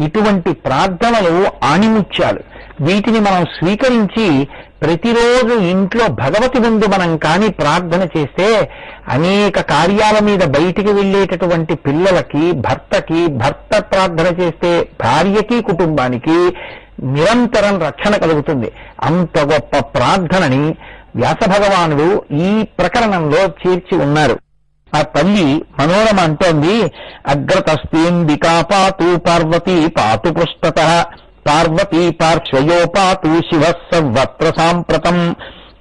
ఇటువంటి ప్రార్థనలు ఆణిముత్యాలు. వీటిని మనం స్వీకరించి ప్రతిరోజు ఇంట్లో భగవతి ముందు మనం కాని ప్రార్థన చేస్తే అనేక కార్యాల మీద బయటికి వెళ్ళేటటువంటి పిల్లలకి, భర్తకి, భర్త ప్రార్థన చేస్తే భార్యకి, కుటుంబానికి నిరంతరం రక్షణ కలుగుతుంది. అంత గొప్ప ప్రార్థనని వ్యాస భగవానుడు ఈ ప్రకరణంలో చేర్చి ఉన్నారు. ఆ తల్లి మనోరమ అంటోంది, అగ్రతస్తేంబికా పాతు పార్వతీ పాతు పృష్ఠతః పార్వతీ పార్శ్వయో పాతు శివః సర్వత్ర సాంప్రతం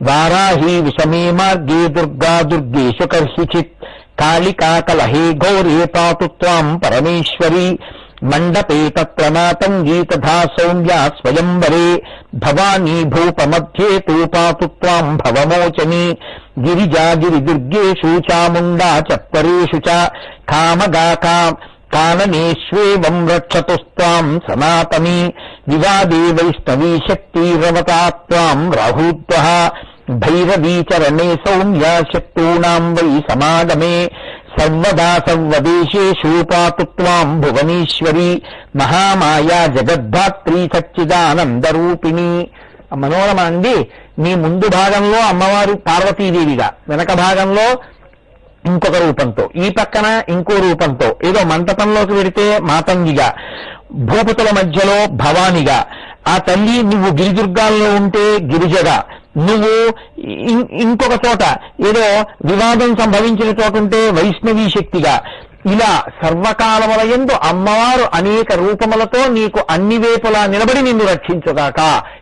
వారాహి విషమే మార్గే దుర్గా దుర్గేషు కర్హిచిత్ కాళికా కలహే గౌరే పాతు త్వాం పరమేశ్వరీ మండపే తత్ర మాతంగీ తథా సౌమ్యా స్వయంవరే భవానీ భూపమధ్యే తు పాతు త్వాం భవమోచనీ గిరిజా గిరిదుర్గేషు చాముండా చత్వరేషు చ కామగా కాననేష్వేవం రక్షతుస్త్వాం సనాతనీ వివాదే వైష్ణవీ శక్తిరవతా త్వాం రాహూత్వః భైరవీ చరణే సౌమ్యా శక్తూనాం వై సమాగమే సర్వదా సర్వదేశేషు పాతు త్వాం భువనేశ్వరీ మహామాయా జగద్ధాత్రీ సచ్చిదానందరూపిణి. మనోరమ అండి, మీ ముందు భాగంలో అమ్మవారు పార్వతీదేవిగా, వెనక భాగంలో ఇంకొక రూపంతో, ఈ పక్కన ఇంకో రూపంతో, ఏదో మంటపంలోకి వెడితే మాతంగిగా, భూపతుల మధ్యలో భవానిగా, ఆ తల్లి నువ్వు గిరిదుర్గాల్లో ఉంటే గిరిజగా, నువ్వు ఇంకొక చోట ఏదో వివాదం సంభవించిన చోట ఉంటే వైష్ణవీ శక్తిగా, ఇలా సర్వకాలములయందు అమ్మవారు అనేక రూపములతో నీకు అన్ని వేపులా నిలబడి నిన్ను రక్షించుగాక.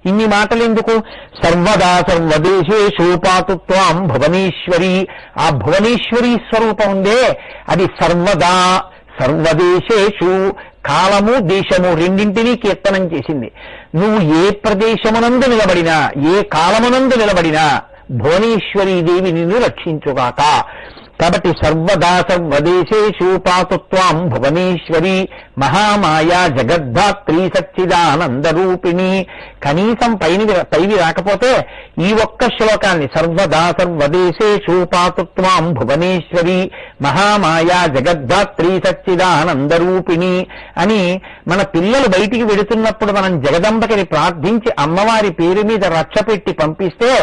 ఇన్ని మాటలెందుకు? సర్వదా సర్వదేశేషు పాతు త్వాం భువనేశ్వరి. ఆ భువనేశ్వరీ స్వరూపం ఉందే, అది సర్వదా సర్వదేశేషు, కాలము దేశము రెండింటినీ కీర్తనం చేసింది. నువ్వు ఏ ప్రదేశమునందు నిలబడినా, ఏ కాలమునందు నిలబడినా భువనేశ్వరీదేవి నిన్ను రక్షించుగాక. కాబట్టి సర్వదా సర్వదేశేషు పాతు త్వాం భువనేశ్వరి మహామాయా జగద్ధాత్రీ సచ్చిదానందరూపిణి. కనీసం పైవి రాకపోతే ఈ ఒక్క శ్లోకాన్ని సర్వదా సర్వదేశేషు పాతు త్వాం భువనేశ్వరి మహామాయా జగద్ధాత్రీ సచ్చిదానందరూపిణి అని మన పిల్లలు బయటికి వెడుతున్నప్పుడు మనం జగదంబకిని ప్రార్థించి అమ్మవారి పేరు మీద రక్ష పెట్టి పంపిస్తే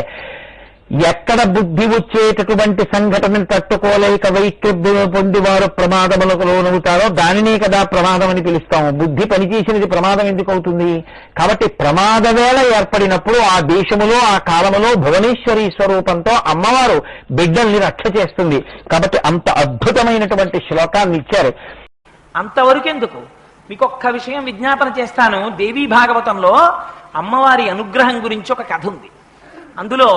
ఎక్కడ బుద్ధి వచ్చేటటువంటి సంఘటనను తట్టుకోలేక వైక్షుభ్యం పొందివారు ప్రమాదములకు లోనవుతారో దానినే కదా ప్రమాదం అని పిలుస్తాము. బుద్ధి పనిచేసినది ప్రమాదం ఎందుకు అవుతుంది? కాబట్టి ప్రమాద వేళ ఏర్పడినప్పుడు ఆ దేశములో, ఆ కాలములో భువనేశ్వరీ స్వరూపంతో అమ్మవారు బిడ్డల్ని రక్ష చేస్తుంది. కాబట్టి అంత అద్భుతమైనటువంటి శ్లోకాన్ని ఇచ్చారు. అంతవరకెందుకు, మీకు ఒక్క విషయం విజ్ఞాపన చేస్తాను. దేవీ భాగవతంలో అమ్మవారి అనుగ్రహం గురించి ఒక కథ ఉంది. అందులో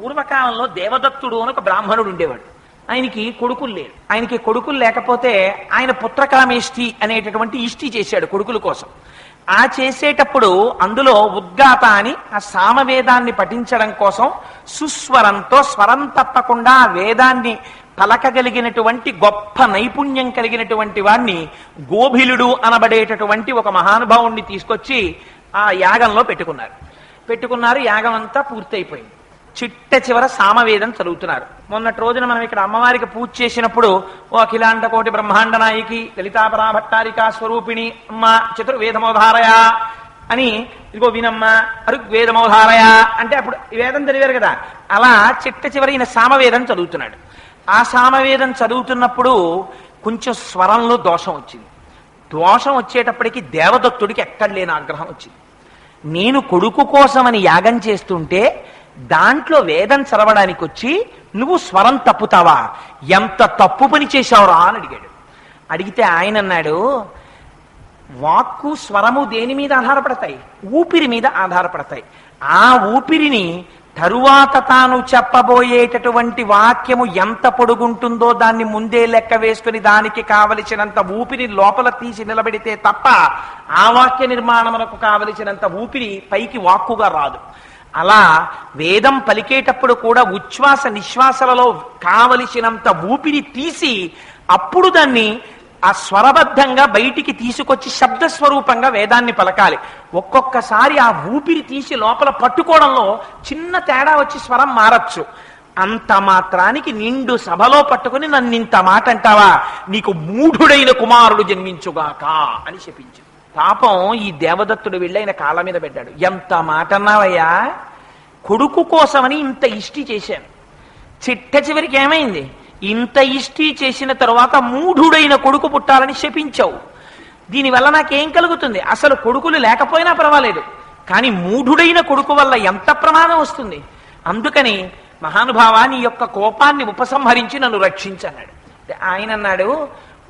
పూర్వకాలంలో దేవదత్తుడు అని ఒక బ్రాహ్మణుడు ఉండేవాడు. ఆయనకి కొడుకులు లేరు. ఆయనకి కొడుకులు లేకపోతే ఆయన పుత్రకామేష్టి అనేటటువంటి ఇష్టి చేశాడు కొడుకుల కోసం. ఆ చేసేటప్పుడు అందులో ఉద్గాత అని ఆ సామవేదాన్ని పఠించడం కోసం సుస్వరంతో, స్వరం తప్పకుండా వేదాన్ని పలకగలిగినటువంటి గొప్ప నైపుణ్యం కలిగినటువంటి వాణ్ణి గోభిలుడు అనబడేటటువంటి ఒక మహానుభావుణ్ణి తీసుకొచ్చి ఆ యాగంలో పెట్టుకున్నారు. యాగం అంతా పూర్తయిపోయింది. చిట్ట చివర సామవేదం చదువుతున్నారు. మొన్నటి రోజున మనం ఇక్కడ అమ్మవారికి పూజ చేసినప్పుడు ఓ అఖిలాండ కోటి బ్రహ్మాండ నాయకి లలితాపరా భట్టారికా స్వరూపిణి అమ్మ చతుర్వేదమోధారయ అని, ఇదిగో వినమ్మ అరుగ్వేదమోధారయ అంటే అప్పుడు వేదం చదివారు కదా. అలా చిట్ట చివర ఈయన సామవేదం చదువుతున్నాడు. ఆ సామవేదం చదువుతున్నప్పుడు కొంచెం స్వరంలో దోషం వచ్చింది. దోషం వచ్చేటప్పటికి దేవదత్తుడికి ఎక్కడ లేని ఆగ్రహం వచ్చింది. నేను కొడుకు కోసమని యాగం చేస్తుంటే దాంట్లో వేదం చదవడానికి వచ్చి నువ్వు స్వరం తప్పుతావా? ఎంత తప్పు పని చేశావురా అని అడిగాడు. అడిగితే ఆయన అన్నాడు, వాక్కు స్వరము దేని మీద ఆధారపడతాయి? ఊపిరి మీద ఆధారపడతాయి. ఆ ఊపిరిని తరువాత తాను చెప్పబోయేటటువంటి వాక్యము ఎంత పొడుగుంటుందో దాన్ని ముందే లెక్క వేసుకుని దానికి కావలసినంత ఊపిరి లోపల తీసి నిలబెడితే తప్ప ఆ వాక్య నిర్మాణమునకు కావలసినంత ఊపిరి పైకి వాక్కుగా రాదు. అలా వేదం పలికేటప్పుడు కూడా ఉచ్ఛ్వాస నిశ్వాసలలో కావలసినంత ఊపిరి తీసి అప్పుడు దాన్ని ఆ స్వరబద్ధంగా బయటికి తీసుకొచ్చి శబ్దస్వరూపంగా వేదాన్ని పలకాలి. ఒక్కొక్కసారి ఆ ఊపిరి తీసి లోపల పట్టుకోవడంలో చిన్న తేడా వచ్చి స్వరం మారచ్చు. అంత మాత్రానికి నిండు సభలో పట్టుకుని నన్ను ఇంత మాట అంటావా, నీకు మూఢుడైన కుమారుడు జన్మించుగాక అని శపించింది. పాపం ఈ దేవదత్తుడు వెళ్ళి ఆయన కాళ్ళ మీద పెట్టాడు. ఎంత మాట అన్నావయ్యా, కొడుకు కోసమని ఇంత ఇష్టి చేశాను, చిట్ట చివరికి ఏమైంది, ఇంత ఇష్టి చేసిన తరువాత మూఢుడైన కొడుకు పుట్టాలని శపించావు. దీనివల్ల నాకేం కలుగుతుంది? అసలు కొడుకులు లేకపోయినా పర్వాలేదు, కానీ మూఢుడైన కొడుకు వల్ల ఎంత ప్రమాదం వస్తుంది. అందుకని మహానుభావా, నీ యొక్క కోపాన్ని ఉపసంహరించి నన్ను రక్షించన్నాడు. ఆయన అన్నాడు,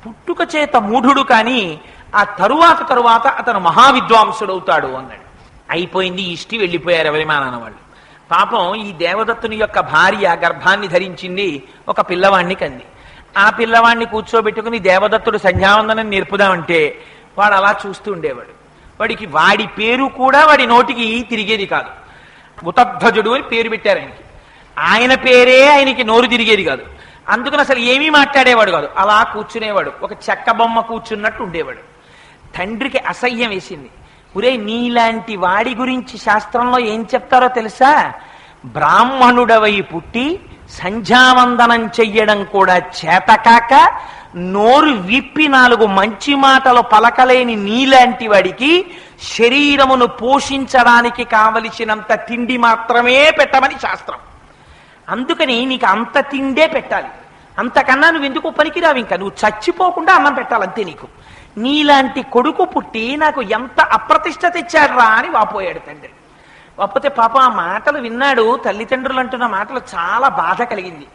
పుట్టుక చేత మూఢుడు కానీ ఆ తరువాత అతను మహావిద్వాంసుడవుతాడు అన్నాడు. అయిపోయింది, ఇష్టి వెళ్ళిపోయారు ఎవరిమానాన్న వాళ్ళు. పాపం ఈ దేవదత్తుని యొక్క భార్య గర్భాన్ని ధరించింది, ఒక పిల్లవాణ్ణి కంది. ఆ పిల్లవాణ్ణి కూర్చోబెట్టుకుని దేవదత్తుడు సంధ్యావందనం నేర్పుదామంటే వాడు అలా చూస్తూ ఉండేవాడు. వాడి పేరు కూడా వాడి నోటికి తిరిగేది కాదు. ఉతధ్వజుడు అని పేరు పెట్టారు ఆయనకి. ఆయన పేరే ఆయనకి నోరు తిరిగేది కాదు. అందుకని అసలు ఏమీ మాట్లాడేవాడు కాదు, అలా కూర్చునేవాడు, ఒక చెక్క బొమ్మ కూర్చున్నట్టు ఉండేవాడు. తండ్రికి అసహ్యం వేసింది. ఒరే, నీలాంటి వాడి గురించి శాస్త్రంలో ఏం చెప్తారో తెలుసా? బ్రాహ్మణుడవై పుట్టి సంధ్యావందనం చెయ్యడం కూడా చేతకాక నోరు విప్పి 4 మంచి మాటలు పలకలేని నీలాంటి వాడికి శరీరమును పోషించడానికి కావలసినంత తిండి మాత్రమే పెట్టమని శాస్త్రం. అందుకని నీకు అంత తిండే పెట్టాలి, అంతకన్నా నువ్వు ఎందుకు పనికిరావు, ఇంకా నువ్వు చచ్చిపోకుండా అన్నం పెట్టాలి అంతే నీకు. నీలాంటి కొడుకు పుట్టి నాకు ఎంత అప్రతిష్ట తెచ్చాడ్రా అని వాపోయాడు తండ్రి. వాపోతే పాప ఆ మాటలు విన్నాడు. తల్లిదండ్రులు అంటున్న మాటలు చాలా బాధ కలిగింది.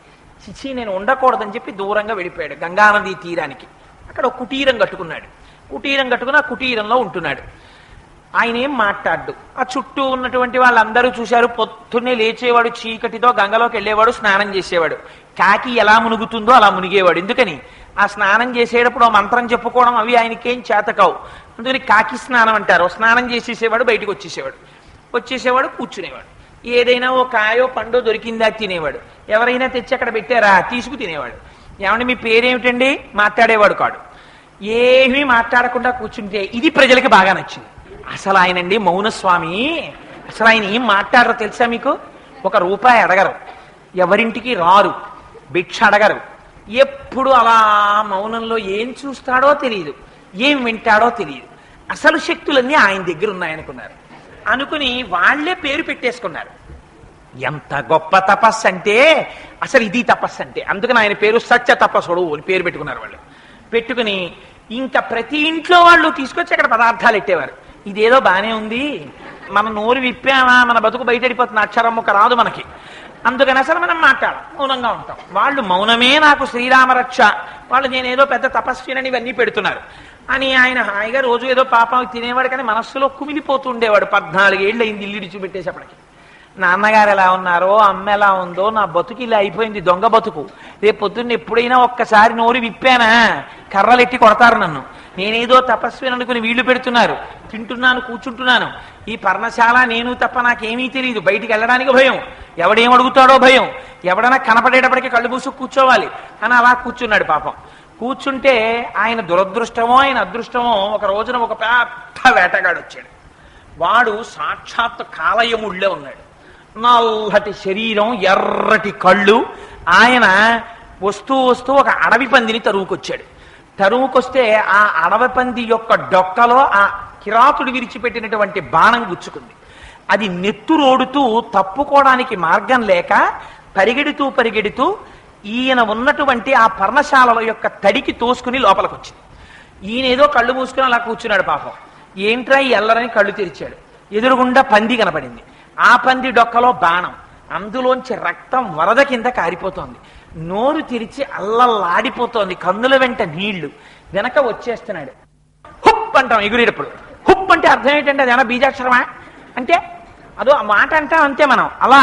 చిచి, నేను ఉండకూడదని చెప్పి దూరంగా వెళ్ళిపోయాడు గంగానదీ తీరానికి. అక్కడ ఒక కుటీరం కట్టుకున్నాడు. కుటీరం కట్టుకుని ఆ కుటీరంలో ఉంటున్నాడు. ఆయన ఏం మాట్లాడ్డు. ఆ చుట్టూ ఉన్నటువంటి వాళ్ళందరూ చూశారు. పొద్దున్నే లేచేవాడు, చీకటితో గంగలోకి వెళ్ళేవాడు, స్నానం చేసేవాడు. కాకి ఎలా మునుగుతుందో అలా మునిగేవాడు. ఎందుకని? ఆ స్నానం చేసేటప్పుడు మంత్రం చెప్పుకోవడం అవి ఆయనకేం చేతకావు. అందుకని కాకి స్నానం అంటారు. స్నానం చేసేసేవాడు, బయటకు వచ్చేసేవాడు, కూర్చునేవాడు. ఏదైనా ఓ కాయో పండో దొరికిందా తినేవాడు. ఎవరైనా తెచ్చి అక్కడ పెట్టారా తీసుకు తినేవాడు. ఏమంటే మీ పేరేమిటండి? మాట్లాడేవాడు కాడు. ఏమీ మాట్లాడకుండా కూర్చుంటే ఇది ప్రజలకి బాగా నచ్చింది. అసలు ఆయనండి మౌనస్వామి. అసలు ఆయన ఏం మాట్లాడరో తెలుసా మీకు? 1 రూపాయి అడగరు, ఎవరింటికి రారు, భిక్ష అడగరు. ఎప్పుడు అలా మౌనంలో ఏం చూస్తాడో తెలియదు, ఏం వింటాడో తెలియదు. అసలు శక్తులన్నీ ఆయన దగ్గర ఉన్నాయనుకున్నారు. అనుకుని వాళ్లే పేరు పెట్టేసుకున్నారు. ఎంత గొప్ప తపస్సు అంటే అసలు ఇది తపస్సు అంటే. అందుకని ఆయన పేరు సత్య తపస్సుడు అని పేరు పెట్టుకున్నారు వాళ్ళు. పెట్టుకుని ఇంకా ప్రతి ఇంట్లో వాళ్ళు తీసుకొచ్చి అక్కడ పదార్థాలు పెట్టేవారు. ఇదేదో బానే ఉంది, మన నోరు విప్పామా మన బతుకు బయటడిపోతుంది, అక్షరం ముక్క రాదు మనకి. అందుకని అసలు మనం మాట్లాడాలి, మౌనంగా ఉంటాం. వాళ్ళు మౌనమే నాకు శ్రీరామరక్ష, వాళ్ళు నేనేదో పెద్ద తపస్వినని ఇవన్నీ పెడుతున్నారు అని ఆయన హాయిగా రోజు ఏదో పాపం తినేవాడు. కానీ మనస్సులో కుమిలిపోతూ ఉండేవాడు. 14 ఏళ్ళు అయింది ఇల్లు ఇడిచిపెట్టేసేపటికి. నాన్నగారు ఎలా ఉన్నారో, అమ్మ ఎలా ఉందో, నా బతుకు ఇలా అయిపోయింది, దొంగ బతుకు. రేపు పొద్దున్న ఎప్పుడైనా ఒక్కసారి నోరు విప్పానా కర్రలెట్టి కొడతారు నన్ను. నేనేదో తపస్విని అనుకుని వీళ్ళు పెడుతున్నారు, తింటున్నాను, కూర్చుంటున్నాను. ఈ పర్ణశాల నేను తప్ప నాకేమీ తెలియదు. బయటికి వెళ్ళడానికి భయం, ఎవడేమడుగుతాడో భయం, ఎవడన్నా కనపడేటప్పటికీ కళ్ళు మూసు కూర్చోవాలి అని అలా కూర్చున్నాడు. పాపం కూర్చుంటే ఆయన దురదృష్టమో ఆయన అదృష్టమో ఒక రోజున ఒక పెద్ద వేటగాడు వచ్చాడు. వాడు సాక్షాత్ కాలయముళ్ళే ఉన్నాడు. నల్లటి శరీరం, ఎర్రటి కళ్ళు. ఆయన వస్తూ ఒక అడవి పందిని తరువుకొచ్చాడు. తరువుకొస్తే ఆ అడవి పంది యొక్క డొక్కలో ఆ కిరాతుడు విరిచిపెట్టినటువంటి బాణం గుచ్చుకుంది. అది నెత్తురోడుతూ తప్పుకోవడానికి మార్గం లేక పరిగెడుతూ ఈయన ఉన్నటువంటి ఆ పర్ణశాల యొక్క తడికి తోసుకుని లోపలికి వచ్చింది. ఈయనేదో కళ్ళు మూసుకుని అలా కూర్చున్నాడు. పాపం ఏంట్రా ఈ ఎల్లరని కళ్ళు తెరిచాడు. ఎదురుగుండా పంది కనపడింది. ఆ పంది డొక్కలో బాణం, అందులోంచి రక్తం వరద కింద కారిపోతోంది. నోరు తెరిచి అల్లల్లాడిపోతోంది, కన్నుల వెంట నీళ్లు. వెనక వచ్చేస్తున్నాడు. హుప్ అంటాం ఎగురేటప్పుడు. హుప్ అంటే అర్థం ఏంటంటే అది ఏమన్నా బీజాక్షరమా అంటే అదో ఆ మాట అంటాం అంతే మనం. అలా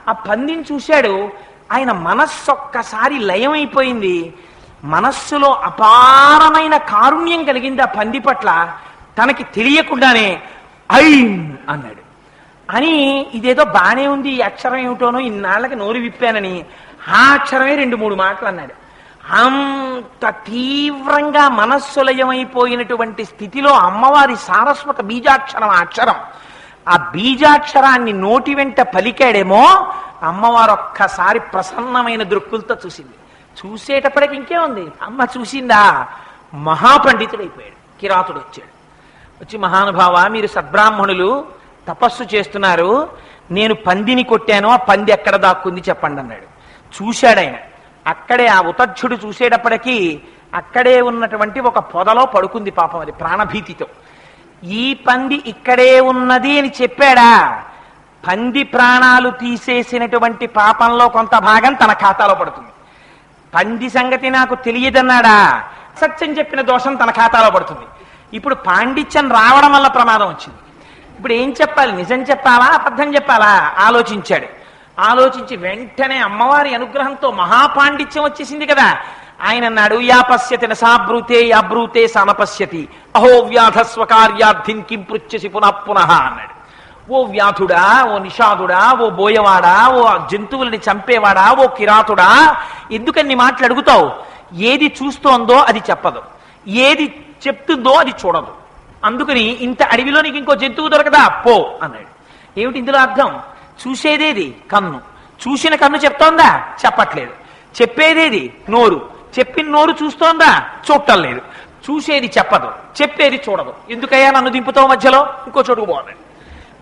ఆ పందిని చూశాడు. ఆయన మనస్సు ఒక్కసారి లయమైపోయింది. మనస్సులో అపారమైన కారుణ్యం కలిగింది ఆ పంది పట్ల. తనకి తెలియకుండానే ఐం అన్నాడు. అని ఇదేదో బానే ఉంది, ఈ అక్షరం ఏమిటోనో, ఇన్నాళ్ళకి నోరు విప్పానని ఆ అక్షరమే 2-3 మాటలు అన్నాడు. అంత తీవ్రంగా మనస్సులయమైపోయినటువంటి స్థితిలో అమ్మవారి సారస్వత బీజాక్షరం ఆ అక్షరం. ఆ బీజాక్షరాన్ని నోటి వెంట పలికాడేమో, అమ్మవారు ఒక్కసారి ప్రసన్నమైన దృక్కులతో చూసింది. చూసేటప్పటికి ఇంకేముంది, అమ్మ చూసిందా, మహాపండితుడైపోయాడు. కిరాతుడు వచ్చాడు. వచ్చి, మహానుభావ, మీరు సద్బ్రాహ్మణులు తపస్సు చేస్తున్నారు, నేను పందిని కొట్టాను, ఆ పంది ఎక్కడ దాక్కుంది చెప్పండి అన్నాడు. చూశాడు ఆయన. అక్కడే ఆ ఉతచ్చుడు చూసేటప్పటికీ అక్కడే ఉన్నటువంటి ఒక పొదలో పడుకుంది పాపం, అది ప్రాణభీతితో. ఈ పంది ఇక్కడే ఉన్నది అని చెప్పాడా? పంది ప్రాణాలు తీసేసినటువంటి పాపంలో కొంత భాగం తన ఖాతాలో పడుతుంది. పంది సంగతి నాకు తెలియదన్నాడా? సత్యం చెప్పిన దోషం తన ఖాతాలో పడుతుంది. ఇప్పుడు పాండిత్యం రావడం వల్ల ప్రమాదం వచ్చింది. ఇప్పుడు ఏం చెప్పాలి? నిజం చెప్పాలా, అబద్ధం చెప్పాలా? ఆలోచించాడు. ఆలోచించి వెంటనే అమ్మవారి అనుగ్రహంతో మహాపాండిత్యం వచ్చేసింది కదా. ఆయన అన్నాడు, యా పశ్యతి నసాబ్రూతే యాబ్రూతే సానపశ్యతి అహో వ్యాధ స్వకార్యార్థిన్ కిం పృచ్ఛసి పునః పునః అన్నాడు. ఓ వ్యాధుడా, ఓ నిషాదుడా, ఓ బోయవాడా, ఓ జంతువుల్ని చంపేవాడా, ఓ కిరాతుడా, ఎందుకని మాటలు అడుగుతావు? ఏది చూస్తోందో అది చెప్పదు, ఏది చెప్తుందో అది చూడదు. అందుకని ఇంత అడవిలో నీకు ఇంకో జంతువు దొరకదా, పో అన్నాడు. ఏమిటి ఇందులో అర్థం? చూసేదేది కన్ను, చూసిన కన్ను చెప్తోందా? చెప్పట్లేదు. చెప్పేదేది నోరు, చెప్పిన నోరు చూస్తోందా? చూడటం లేదు. చూసేది చెప్పదు, చెప్పేది చూడదు. ఎందుకయ్యా నన్ను దింపుతావు మధ్యలో? ఇంకో చోటుకు పోన్నాడు.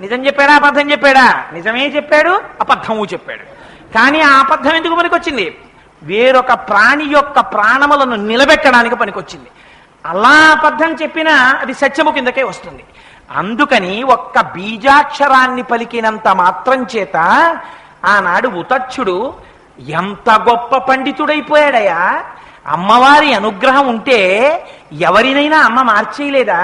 నిజం చెప్పాడా, అబద్ధం చెప్పాడా? నిజమే చెప్పాడు, అబద్ధము చెప్పాడు. కానీ ఆ అబద్ధం ఎందుకు పనికొచ్చింది? వేరొక ప్రాణి యొక్క ప్రాణములను నిలబెట్టడానికి పనికొచ్చింది. అలా అబద్ధం చెప్పినా అది సత్యము కిందకే వస్తుంది. అందుకని ఒక్క బీజాక్షరాన్ని పలికినంత మాత్రం చేత ఆనాడు ఉతచ్చుడు ఎంత గొప్ప పండితుడైపోయాడయా! అమ్మవారి అనుగ్రహం ఉంటే ఎవరినైనా అమ్మ మార్చేయలేదా?